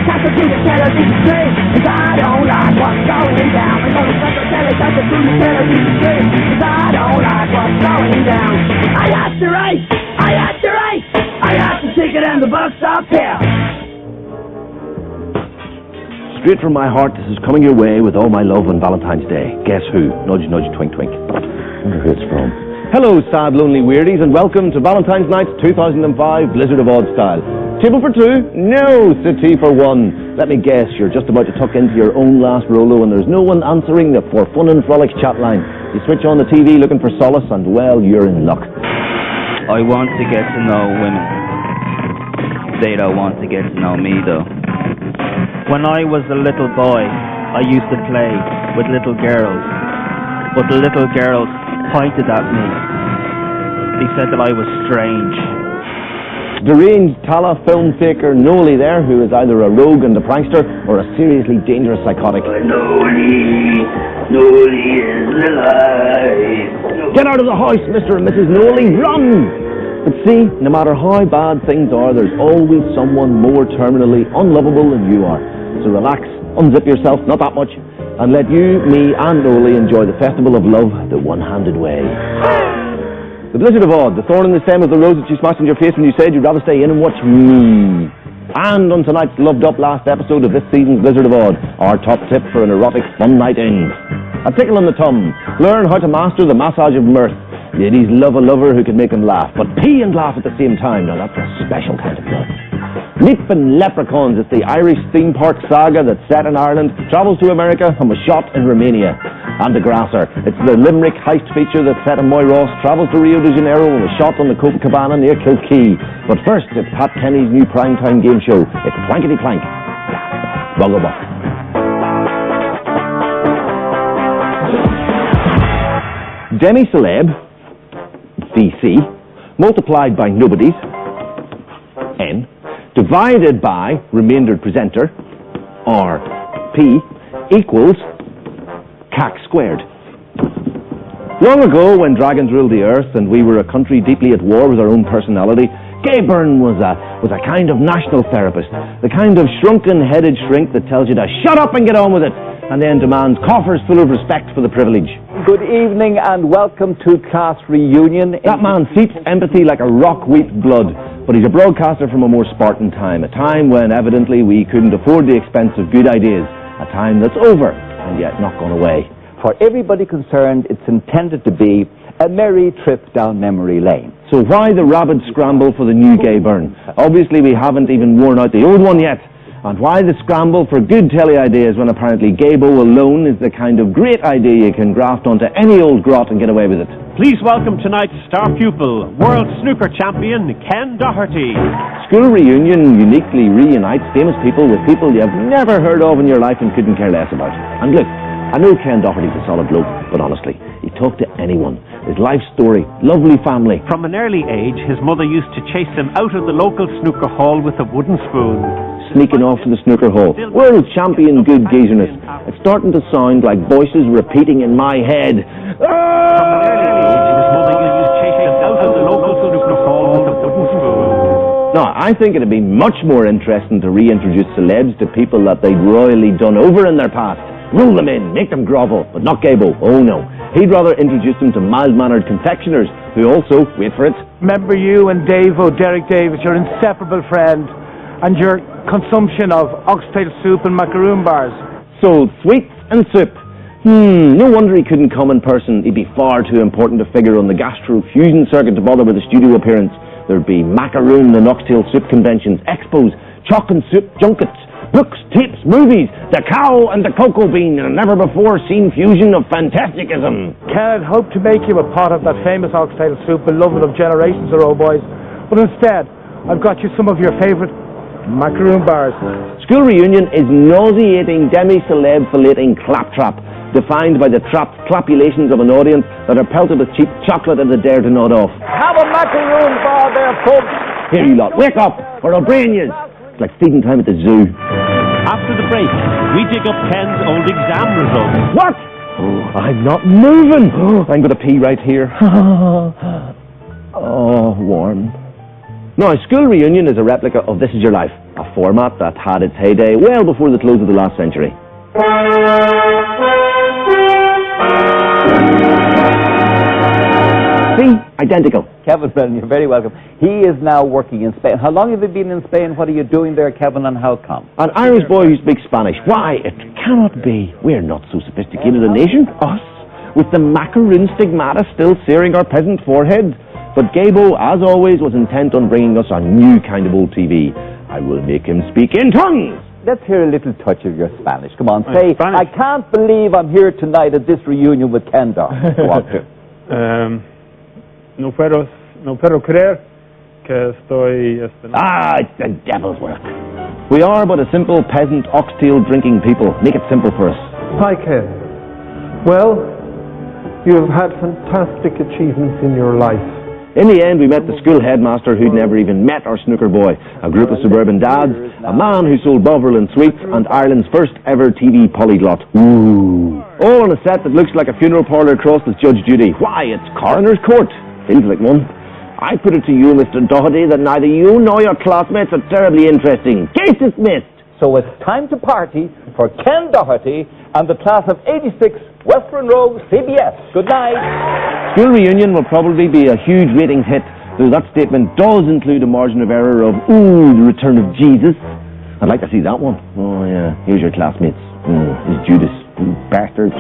telecaster to the television screen. 'Cause I don't like what's going down. I'm gonna set the telecaster to the television screen. 'Cause I don't like what's going down. I got the race, I got the race, I got the ticket and the bus stop here. Straight from my heart, this is coming your way with all my love on Valentine's Day. Guess who? Nudge, nudge, twink, twink. I wonder who it's from. Hello, sad, lonely weirdies, and welcome to Valentine's Night's 2005 Blizzard of Odd style. Table for two? No, settee for one. Let me guess, you're just about to tuck into your own last Rolo and there's no one answering the For Fun and Frolics chat line. You switch on the TV looking for solace and, well, you're in luck. I want to get to know women. They don't want to get to know me, though. When I was a little boy, I used to play with little girls, but the little girls pointed at me. They said that I was strange. Deranged Tala film faker Noli there, who is either a rogue and a prankster or a seriously dangerous psychotic. Noli is alive. Get out of the house, Mr. and Mrs. Noli, run! But see, no matter how bad things are, there's always someone more terminally unlovable than you are. So relax, unzip yourself, not that much, and let you, me, and Noli enjoy the festival of love the one-handed way. The Blizzard of Odd, the thorn in the stem of the rose that you smashed in your face when you said you'd rather stay in and watch me. And on tonight's loved-up last episode of this season's Blizzard of Odd, our top tip for an erotic fun night in. A tickle on the tum. Learn how to master the massage of mirth. Ladies love a lover who can make them laugh, but pee and laugh at the same time. Now that's a special kind of love. Leapin Leprechauns is the Irish theme park saga that's set in Ireland, travels to America, and was shot in Romania. And the Grasser. It's the Limerick heist feature that's set in Moyross, travels to Rio de Janeiro, and was shot on the Copacabana near Kilkee. But first, it's Pat Kenny's new primetime game show. It's Plankety Plank. Bugger buck. Demi-celeb, VC, multiplied by nobodies, N, divided by remaindered presenter, RP, equals CAC squared. Long ago, when dragons ruled the earth and we were a country deeply at war with our own personality, Gay Byrne was a kind of national therapist, the kind of shrunken-headed shrink that tells you to shut up and get on with it, and then demands coffers full of respect for the privilege. Good evening and welcome to Class Reunion. That man seeps empathy like a rock weeps blood, but he's a broadcaster from a more Spartan time, a time when evidently we couldn't afford the expense of good ideas, a time that's over and yet not gone away. For everybody concerned, it's intended to be a merry trip down memory lane. So why the rabid scramble for the new Gay Byrne? Obviously we haven't even worn out the old one yet. And why the scramble for good telly ideas when apparently Gaybo alone is the kind of great idea you can graft onto any old grot and get away with it? Please welcome tonight's star pupil, world snooker champion Ken Doherty. School reunion uniquely reunites famous people with people you've never heard of in your life and couldn't care less about. And look, I know Ken Doherty's a solid bloke, but honestly, he'd talk to anyone. His life story, lovely family. From an early age, his mother used to chase him out of the local snooker hall with a wooden spoon. Sneaking off to the snooker hall. World champion good geezerness. It's starting to sound like voices repeating in my head. From an early age, his mother used to chase him out of the local snooker hall with a wooden spoon. No, I think it'd be much more interesting to reintroduce celebs to people that they'd royally done over in their past. Rule them in, make them grovel, but not Gaybo. Oh no. He'd rather introduce them to mild-mannered confectioners who also, wait for it, remember you and Dave Derek Davis, your inseparable friend, and your consumption of oxtail soup and macaroon bars. So, sweets and soup. No wonder he couldn't come in person. He'd be far too important a figure on the gastro-fusion circuit to bother with a studio appearance. There'd be macaroon and oxtail soup conventions, expos, chalk and soup junkets, books, tapes, movies, the cow and the cocoa bean, and a never-before-seen fusion of fantasticism. Ken had hoped to make you a pot of that famous oxtail soup, beloved of generations of old boys, but instead, I've got you some of your favourite macaroon bars. School reunion is nauseating, demi-celeb filleting claptrap, defined by the trapped clapulations of an audience that are pelted with cheap chocolate and they dare to nod off. Have a macaroon bar there, folks. Here you lot, wake up, or I'll brain yous. It's like feeding time at the zoo. After the break, we dig up Ken's old exam results. What? Oh, I'm not moving. I'm going to pee right here. Oh, warm. Now, School Reunion is a replica of This Is Your Life, a format that had its heyday well before the close of the last century. See? Identical. Kevin Brennan, you're very welcome. He is now working in Spain. How long have you been in Spain? What are you doing there, Kevin, and how come? An Irish boy who speaks Spanish. Why, it cannot be. We're not so sophisticated a nation, us, with the macaroon stigmata still searing our peasant foreheads. But Gabo, as always, was intent on bringing us a new kind of old TV. I will make him speak in tongues. Let's hear a little touch of your Spanish. Come on, say, I can't believe I'm here tonight at this reunion with Ken Dar. Go on, too. No puedo creer que estoy... Ah, it's the devil's work. We are but a simple peasant oxtail drinking people. Make it simple for us. Hi, Ken. Well, you have had fantastic achievements in your life. In the end, we met the school headmaster who'd never even met our snooker boy, a group of suburban dads, a man who sold Bovril and sweets, and Ireland's first ever TV polyglot. Ooh. All on a set that looks like a funeral parlour crossed with Judge Judy. Why, it's coroner's court. Feels like one. I put it to you, Mr. Doherty, that neither you nor your classmates are terribly interesting. Case dismissed. So it's time to party for Ken Doherty and the class of 86 Western Road CBS. Good night. School Reunion will probably be a huge ratings hit, though that statement does include a margin of error of, ooh, the return of Jesus. I'd like to see that one. Oh, yeah, here's your classmates. Here's Judas, you bastard.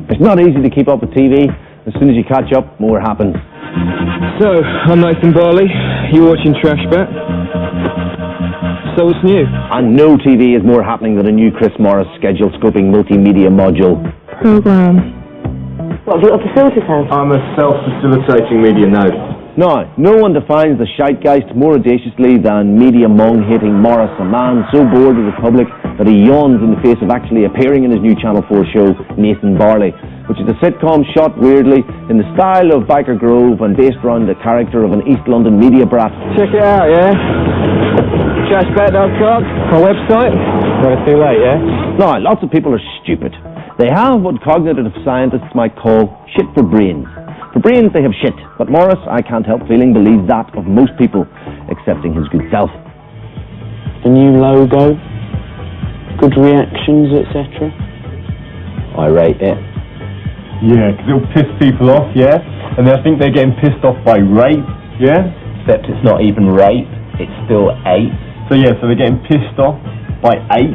It's not easy to keep up with TV. As soon as you catch up, more happens. So, I'm Nathan Barley. You're watching Trash Bet. So what's new? And no TV is more happening than a new Chris Morris schedule scoping multimedia module. Program. What have you got to facilitate? I'm a self-facilitating media node. Now, no one defines the Scheitgeist more audaciously than media mong-hating Morris, a man so bored with the public that he yawns in the face of actually appearing in his new Channel 4 show, Nathan Barley, which is a sitcom shot weirdly in the style of Biker Grove and based around the character of an East London media brat. Check it out, yeah? Trashbet.com, my website. Never too late, yeah? Now, lots of people are stupid. They have what cognitive scientists might call shit for brains. For brains, they have shit. But Morris, I can't help feeling, believes that of most people, excepting his good self. The new logo, good reactions, etc. I rate it. Yeah, because it'll piss people off, yeah? And I think they're getting pissed off by rape, yeah? Except it's not even rape, it's still 8. So yeah, so they're getting pissed off by 8.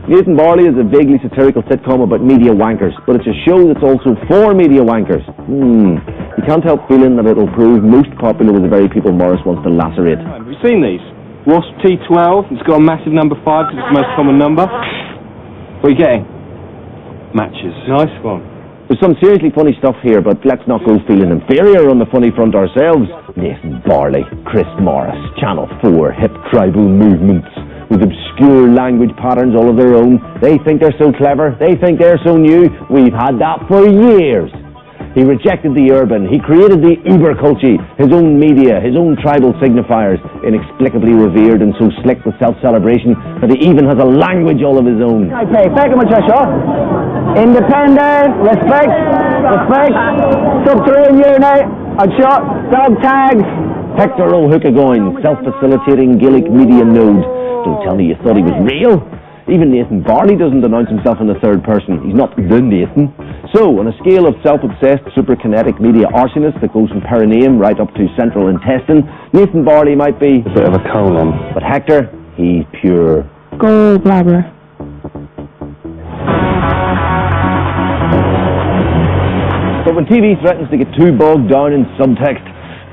Nathan Barley is a vaguely satirical sitcom about media wankers, but it's a show that's also for media wankers. You can't help feeling that it'll prove most popular with the very people Morris wants to lacerate. Have you seen these? Wasp T12, it's got a massive number 5 because it's the most common number. What are you getting? Matches. Nice one. There's some seriously funny stuff here, but let's not go feeling inferior on the funny front ourselves. Nathan Barley, Chris Morris, Channel 4, hip tribal movements with obscure language patterns all of their own. They think they're so clever. They think they're so new. We've had that for years. He rejected the urban. He created the uber culture, his own media, his own tribal signifiers, inexplicably revered and so slick with self-celebration that he even has a language all of his own. Okay, thank you much, Independent, respect, subterranean unit, a shot, dog tags. Hector O'Hookagoyne, self-facilitating Gaelic media node. Don't tell me you thought he was real. Even Nathan Barley doesn't announce himself in the third person. He's not the Nathan. So, on a scale of self-obsessed, superkinetic media arsonist that goes from perineum right up to central intestine, Nathan Barley might be A bit of a colon. But Hector, he's pure Gallbladder. But when TV threatens to get too bogged down in subtext,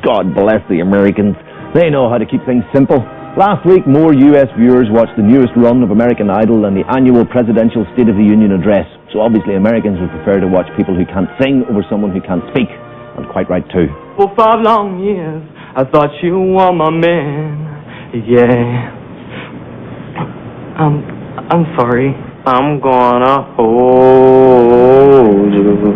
God bless the Americans. They know how to keep things simple. Last week, more US viewers watched the newest run of American Idol than the annual presidential State of the Union address. So obviously Americans would prefer to watch people who can't sing over someone who can't speak. And quite right too. For 5 long years, I thought you were my man. Yeah. I'm sorry. I'm gonna hold you.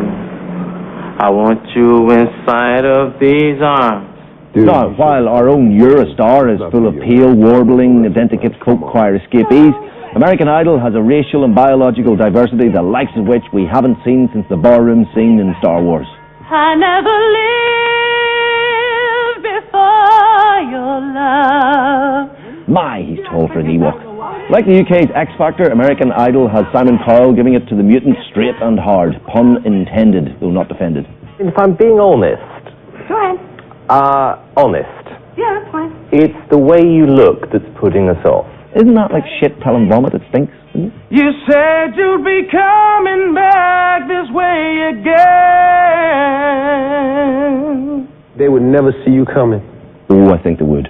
I want you inside of these arms. Now, while our own Eurostar is full of pale, warbling, identikit folk choir escapees, American Idol has a racial and biological diversity, the likes of which we haven't seen since the barroom scene in Star Wars. I never lived before your love. My, he's tall for an Ewok. Like the UK's X Factor, American Idol has Simon Cowell giving it to the mutant straight and hard. Pun intended, though not defended. If I'm being honest. Go ahead. Honest. Yeah, that's fine. It's the way you look that's putting us off. Isn't that like shit, pelham vomit? It stinks, isn't it? You said you'd be coming back this way again. They would never see you coming. Oh, I think they would.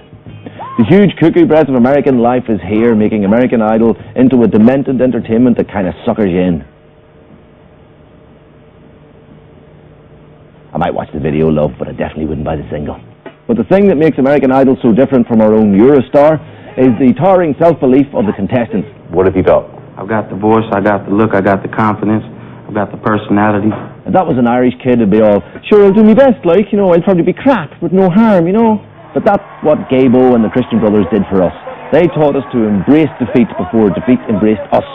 The huge cuckoo breath of American life is here, making American Idol into a demented entertainment that kind of suckers you in. I might watch the video, love, but I definitely wouldn't buy the single. But the thing that makes American Idol so different from our own Eurostar is the towering self-belief of the contestants. What have you got? I've got the voice, I got the look, I got the confidence, I've got the personality. If that was an Irish kid, it'd be all, sure, I'll do my best, like, you know, I'll probably be crap, with no harm, you know. But that's what Gabo and the Christian Brothers did for us. They taught us to embrace defeat before defeat embraced us,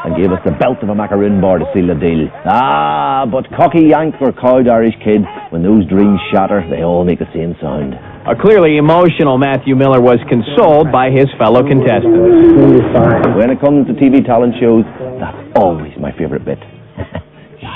and gave us the belt of a macaroon bar to seal the deal. Ah, but cocky Yank or cowed Irish kid, when those dreams shatter, they all make the same sound. A clearly emotional Matthew Miller was consoled by his fellow contestants. When it comes to TV talent shows, that's always my favourite bit.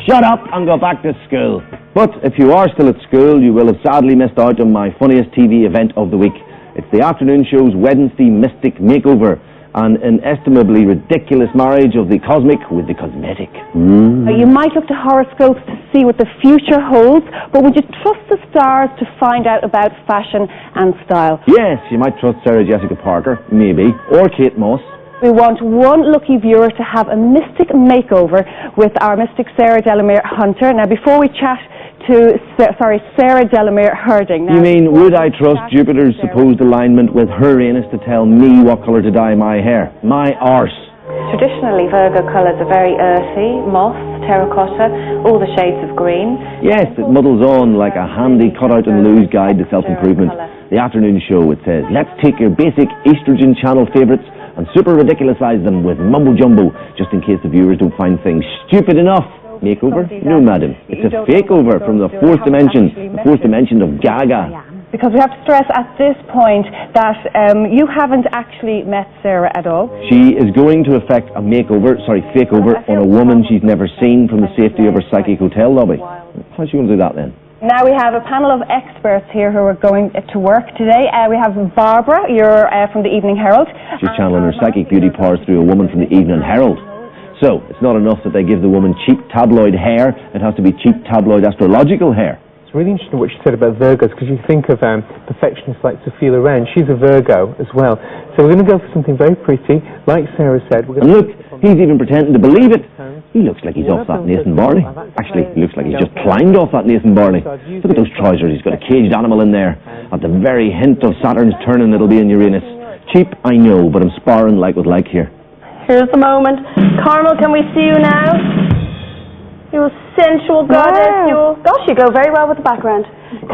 Shut up and go back to school. But if you are still at school, you will have sadly missed out on my funniest TV event of the week. It's the afternoon show's Wednesday Mystic Makeover, an inestimably ridiculous marriage of the cosmic with the cosmetic. You might look to horoscopes to see what the future holds, but would you trust the stars to find out about fashion and style? Yes, you might trust Sarah Jessica Parker, maybe, or Kate Moss. We want one lucky viewer to have a mystic makeover with our mystic Sarah Delamere Hunter. Now, before we chat to, Sarah Delamere Herding. Now, you mean, would I trust Jupiter's supposed alignment with her anus to tell me what colour to dye my hair? My arse. Traditionally, Virgo colours are very earthy, moss, terracotta, all the shades of green. Yes, it muddles on like a handy cut-out-and-lose guide to self-improvement. The afternoon show, it says, let's take your basic estrogen channel favourites and super ridiculisize them with mumbo-jumbo, just in case the viewers don't find things stupid enough. Makeover? No, madam. It's a fake-over from the fourth dimension of Gaga. Because we have to stress at this point that you haven't actually met Sarah at all. She is going to effect a fake-over on a woman she's never seen from the safety of her psychic hotel lobby. How's she going to do that then? Now we have a panel of experts here who are going to work today. We have Barbara, you're from the Evening Herald. She's channeling her psychic beauty powers through a woman from the Evening Herald. So, it's not enough that they give the woman cheap tabloid hair, it has to be cheap tabloid astrological hair. It's really interesting what she said about Virgos, because you think of perfectionists like Sophia Loren. She's a Virgo as well. So we're going to go for something very pretty, like Sarah said. And look, he's even pretending to believe it. He looks like he's off that Nathan Barley. Actually, he looks like he's just climbed off that Nathan Barley. Look at those trousers, he's got a caged animal in there. At the very hint of Saturn's turning, it'll be in Uranus. Cheap, I know, but I'm sparring like with like here. Here's the moment. Carmel, can we see you now? You sensual goddess, you. Gosh, you go very well with the background.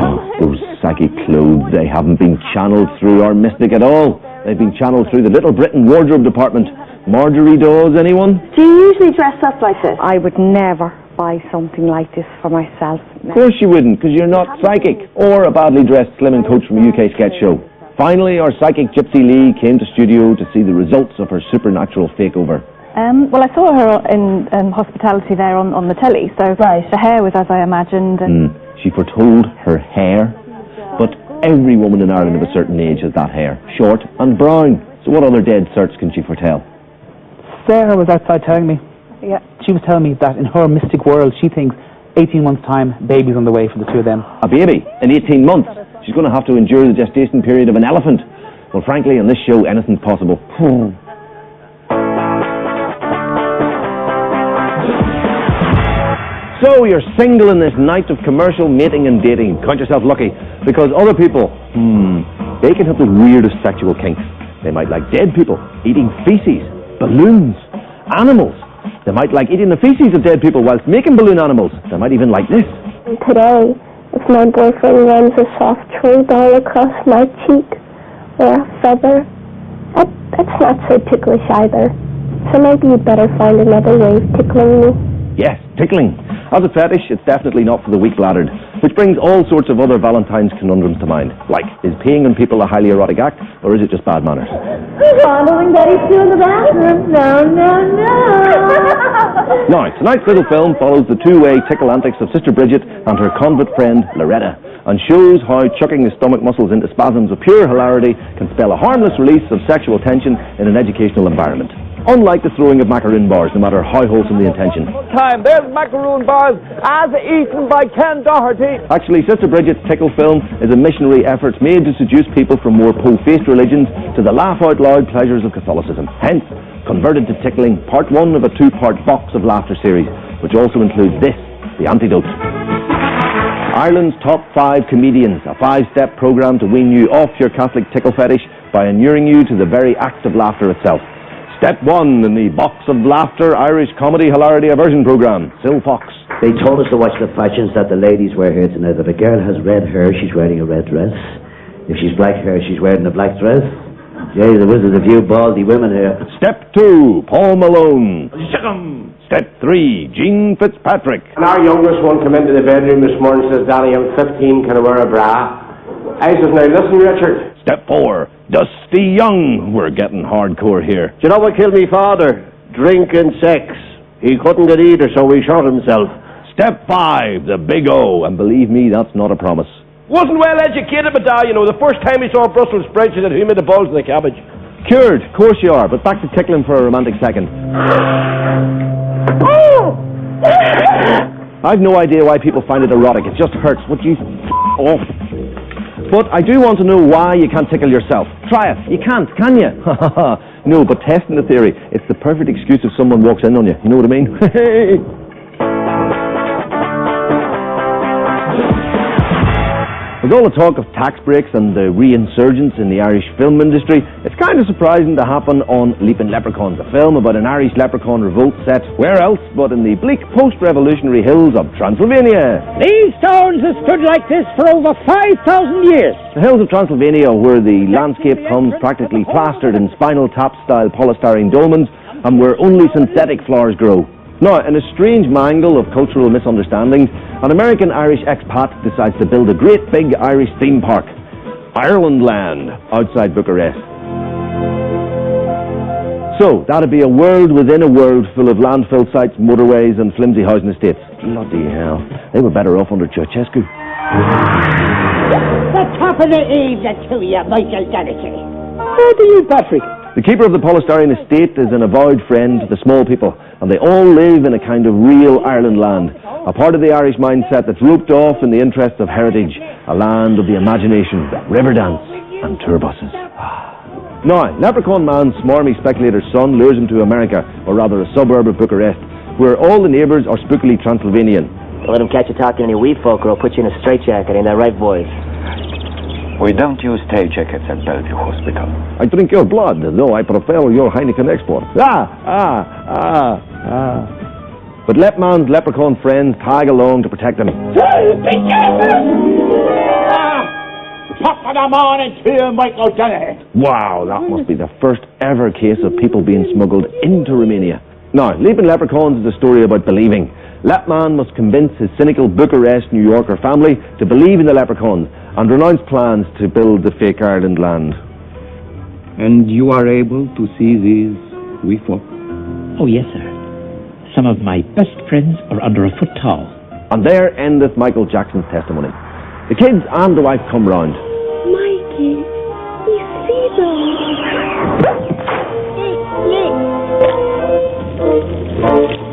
Oh, those saggy clothes, they haven't been channeled through our mystic at all. They've been channeled through the Little Britain wardrobe department. Marjorie Dawes, anyone? Do you usually dress up like this? I would never buy something like this for myself. Of course you wouldn't, because you're not psychic, or a badly dressed Slimming coach from a UK sketch show. Finally, our psychic Gypsy Lee came to studio to see the results of her supernatural fakeover. Well, I saw her in hospitality there on the telly, so the hair was as I imagined. And She foretold her hair, but every woman in Ireland of a certain age has that hair, short and brown. So what other dead certs can she foretell? Sarah was outside telling me. Yeah. She was telling me that in her mystic world, she thinks 18 months' time, baby's on the way for the two of them. A baby? In 18 months? She's going to have to endure the gestation period of an elephant. Well, frankly, on this show, anything's possible. So, you're single in this night of commercial mating and dating. Count yourself lucky, because other people, they can have the weirdest sexual kinks. They might like dead people, eating feces, balloons, animals. They might like eating the feces of dead people whilst making balloon animals. They might even like this. Today, if my boyfriend runs a soft toy ball across my cheek or a feather, that's not so ticklish either. So maybe you'd better find another way of tickling me. Yes, tickling. As a fetish, it's definitely not for the weak-bladdered, which brings all sorts of other Valentine's conundrums to mind. Like, is peeing on people a highly erotic act, or is it just bad manners? Fondling Betty Sue in the bathroom? No. Now, tonight's little film follows the two-way tickle antics of Sister Bridget and her convict friend, Loretta, and shows how chucking the stomach muscles into spasms of pure hilarity can spell a harmless release of sexual tension in an educational environment. Unlike the throwing of macaroon bars, no matter how wholesome the intention. Time, there's macaroon bars as eaten by Ken Doherty. Actually, Sister Bridget's tickle film is a missionary effort made to seduce people from more po-faced religions to the laugh-out-loud pleasures of Catholicism. Hence, Converted to Tickling, part one of a two-part Box of Laughter series, which also includes this, The Antidote. Ireland's top 5 comedians, a 5-step programme to wean you off your Catholic tickle fetish by inuring you to the very act of laughter itself. Step 1 in the Box of Laughter Irish Comedy Hilarity Aversion Programme, Sil Fox. They told us to watch the fashions that the ladies wear here tonight. If a girl has red hair, she's wearing a red dress. If she's black hair, she's wearing a black dress. Jay, there was a few baldy women here. Step 2, Paul Malone. Step 3, Jean Fitzpatrick. And our youngest one came into the bedroom this morning and says, Daddy, I'm 15, can I wear a bra? I says, now listen, Richard. Step 4, Dusty Young. We're getting hardcore here. Do you know what killed me father? Drink and sex. He couldn't get either, so he shot himself. Step 5, the Big O. And believe me, that's not a promise. Wasn't well educated, but you know, the first time he saw Brussels sprouts, he said, who made the balls of the cabbage? Cured, of course you are, but back to tickling for a romantic second. I've no idea why people find it erotic. It just hurts. Would you off? But I do want to know why you can't tickle yourself. Try it. You can't, can you? No, but testing the theory, it's the perfect excuse if someone walks in on you. You know what I mean? With all the talk of tax breaks and the re-insurgence in the Irish film industry, it's kind of surprising to happen on Leapin Leprechauns, a film about an Irish leprechaun revolt set where else but in the bleak post-revolutionary hills of Transylvania. These stones have stood like this for over 5,000 years. The hills of Transylvania, where the landscape comes practically plastered in Spinal Tap-style polystyrene dolmens and where only synthetic flowers grow. Now, in a strange mangle of cultural misunderstandings, an American-Irish expat decides to build a great big Irish theme park, Ireland Land, outside Bucharest. So, that'd be a world within a world full of landfill sites, motorways and flimsy housing estates. Bloody hell, they were better off under Ceausescu. The top of the evening to you, Michael Doherty. How do you, Patrick? The keeper of the polystyrene estate is an avowed friend to the small people, and they all live in a kind of real Ireland land, a part of the Irish mindset that's roped off in the interests of heritage, a land of the imagination, river dance and tour buses. Now, Leprechaun Man's smarmy speculator's son lures him to America, or rather a suburb of Bucharest, where all the neighbours are spookily Transylvanian. Don't let him catch you talking to any weed folk, or he'll put you in a straitjacket, ain't that right, boys? We don't use straitjackets at Bellevue Hospital. I drink your blood, though I prefer your Heineken export. But Lepman's leprechaun friends tag along to protect him. Top of the morning to you, Michael Doherty. Wow, that must be the first ever case of people being smuggled into Romania. Now, Leapin Leprechauns is a story about believing. Lepman must convince his cynical Bucharest, New Yorker family to believe in the leprechauns and renounce plans to build the fake Ireland land. And you are able to see these wee folk? Oh, yes, sir. Some of my best friends are under a foot tall. And there endeth Michael Jackson's testimony. The kids and the wife come round. Mikey, we see them.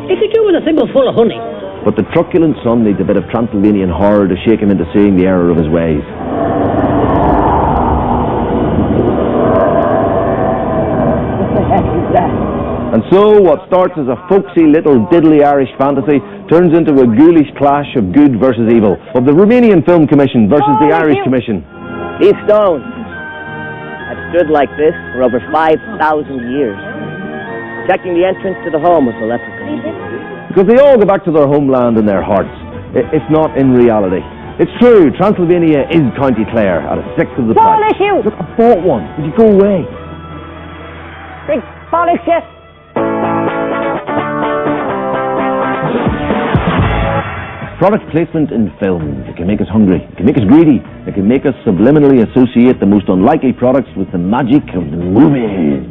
If you do with a thimble full of honey. But the truculent son needs a bit of Transylvanian horror to shake him into seeing the error of his ways. And so, what starts as a folksy little diddly Irish fantasy turns into a ghoulish clash of good versus evil, of the Romanian Film Commission versus the Irish Commission. These stones have stood like this for over 5,000 years, protecting the entrance to the home of the leprechaun. Because they all go back to their homeland in their hearts, if not in reality. It's true, Transylvania is County Clare at a sixth of the price. Polish you! Look, I bought one. Would you go away? Big Polish shit! Product placement in film. It can make us hungry. It can make us greedy. It can make us subliminally associate the most unlikely products with the magic of the movie.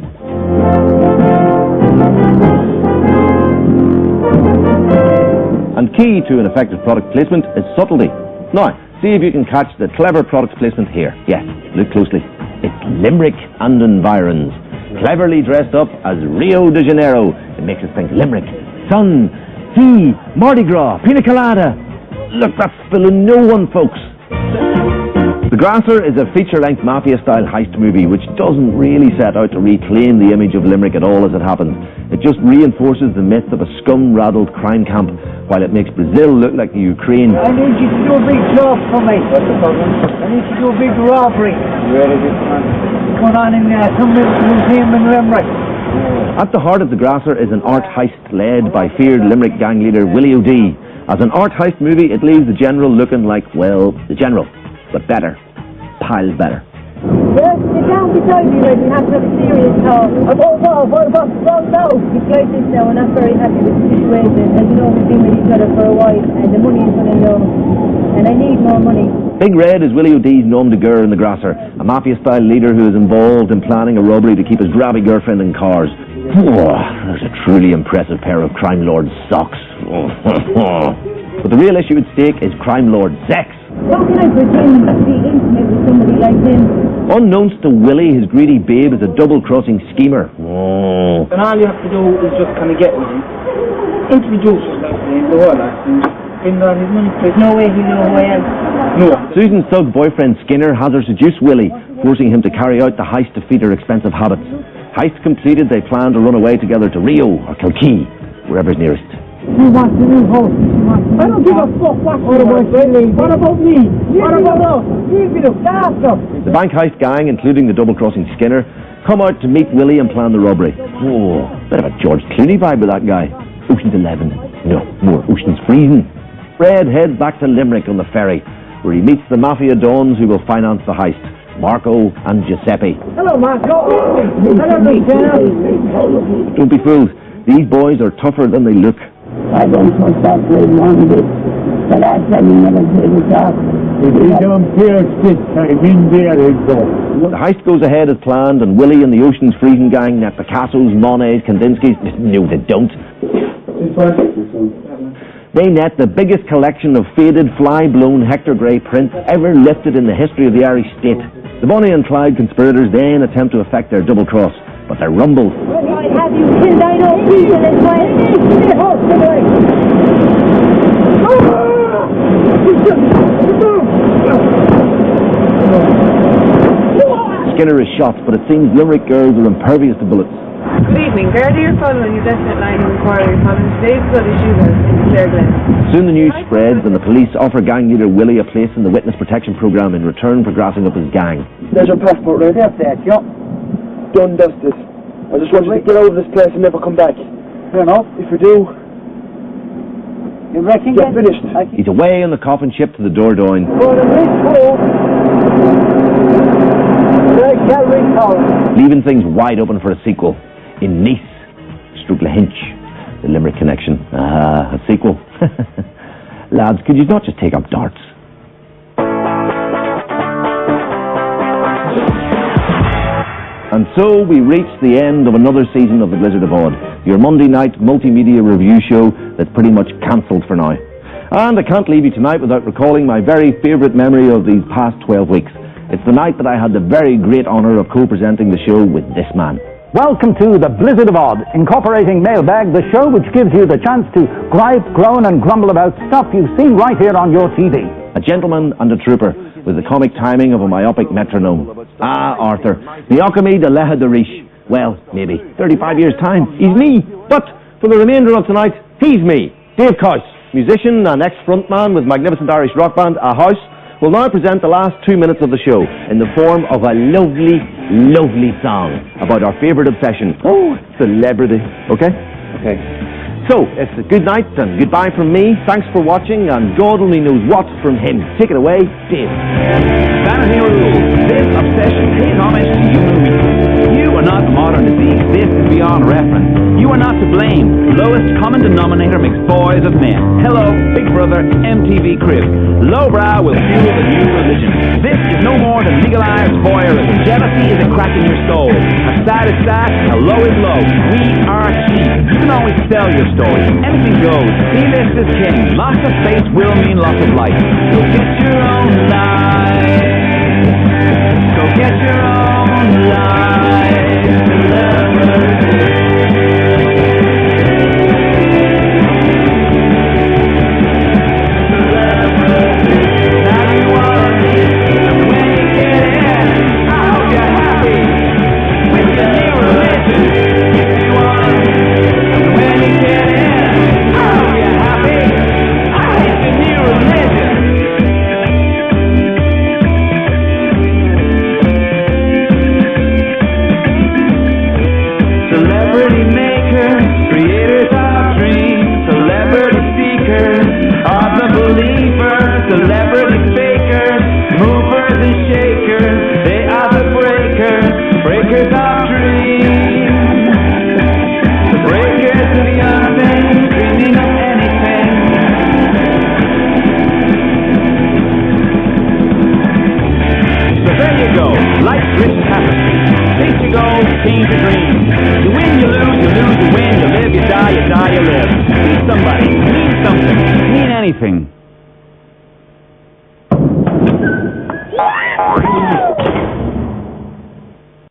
And key to an effective product placement is subtlety. Now, see if you can catch the clever product placement here. Yes, look closely. It's Limerick and environs. Cleverly dressed up as Rio de Janeiro. It makes us think Limerick, sun, sea, Mardi Gras, pina colada. Look, that's spilling no one, folks. The Grasser is a feature-length mafia-style heist movie which doesn't really set out to reclaim the image of Limerick at all as it happened. It just reinforces the myth of a scum-raddled crime camp while it makes Brazil look like the Ukraine. I need you to do a big job for me. What's the problem? I need you to do a big robbery. Where is it, man? It's going on in some museum in Limerick. At the heart of The Grasser is an art heist led by feared Limerick gang leader Willie O'D. As an art heist movie, it leaves the general looking like, well, the general, but better. Piles better. Yes, sit down beside me, Red. We have to have a serious talk. What about now? It's like this now. We're not very happy with the situation. As you know, we've been with each other for a while, and the money is running low. And I need more money. Big Red is Willie O'D's nom de guerre in The Grasser, a mafia-style leader who is involved in planning a robbery to keep his grabby girlfriend in cars. There's a truly impressive pair of crime lord socks. But the real issue at stake is crime lord sex. How can I pretend to be intimate with somebody like him? Unknowns to Willie, his greedy babe is a double-crossing schemer. And all you have to do is just kind of get with him, introduce yourself to him, the whole lot, and bring out his money. There's no way he knows who I am. No. Susan's thug boyfriend Skinner has her seduce Willie, forcing him to carry out the heist to feed her expensive habits. Heist completed, they plan to run away together to Rio or Kilkee, wherever's nearest. He wants a new host. I don't give a fuck what about me. What about me? What about us? Leave me the after. The bank heist gang, including the double-crossing Skinner, come out to meet Willie and plan the robbery. Bit of a George Clooney vibe with that guy. Ocean's 11. No, more Ocean's Freezing. Fred heads back to Limerick on the ferry, where he meets the mafia dons who will finance the heist. Marco and Giuseppe. Hello, Marco. Hello, Lieutenant. Don't be fooled. These boys are tougher than they look. I don't trust that grade one bit. The last time he never did his job. If he don't pierce this time, in there he'll go. The heist goes ahead as planned, and Willie and the Ocean's Freezing gang net Picassos, Monets, Kandinskis. No, they don't. They net the biggest collection of faded, fly-blown Hector Gray prints ever lifted in the history of the Irish state. The Bonnie and Clyde conspirators then attempt to effect their double cross, but they're rumbled. Have you killed I know people in my Skinner is shot, but it seems Limerick girls are impervious to bullets. Good evening. Garda, you're following your definite line of inquiry following today's bloody shootout in Clare Glen. Soon the news spreads and the police offer gang leader Willie a place in the witness protection program in return for grassing up his gang. There's your passport right there, Dad. Yup. Done justice. I just want you to get out of this place and never come back. Fair enough. If you do, you reckon get finished. He's away on the coffin ship to the Dordogne. Leaving things wide open for a sequel. In Nice, Strucklahinch, the Limerick connection. A sequel. Lads, could you not just take up darts? And so we reach the end of another season of The Blizzard of Odd, your Monday night multimedia review show that's pretty much cancelled for now. And I can't leave you tonight without recalling my very favourite memory of these past 12 weeks. It's the night that I had the very great honour of co-presenting the show with this man. Welcome to The Blizzard of Odd, incorporating Mailbag, the show which gives you the chance to gripe, groan and grumble about stuff you've seen right here on your TV. A gentleman and a trooper, with the comic timing of a myopic metronome. Arthur, Miocami de Leha de Riche. Well, maybe 35 years' time. He's me, but for the remainder of tonight, he's me. Dave Couse, musician and ex-frontman with magnificent Irish rock band A House, will now present the last 2 minutes of the show in the form of a lovely, lovely song about our favourite obsession. Celebrity. Okay? Okay. So, it's a good night and goodbye from me. Thanks for watching, and God only knows what from him. Take it away, Dave. Vanity rules. This obsession pays homage to you and me. You are not a modern disease. This is beyond reference. You are not to blame. Lowest common denominator makes boys of men. Hello, Big Brother, MTV Crib. Lowbrow will fuel the new religion. This is no more than legalized voyeurism. Jealousy is a crack in your soul. A sad is sad, a low is low. We are cheap. You can always sell your story. Anything goes. C-list is king. Loss of face will mean loss of life. So get your own life. Go get your own life. You win, you live, you die, you live. Be somebody, mean something, mean anything.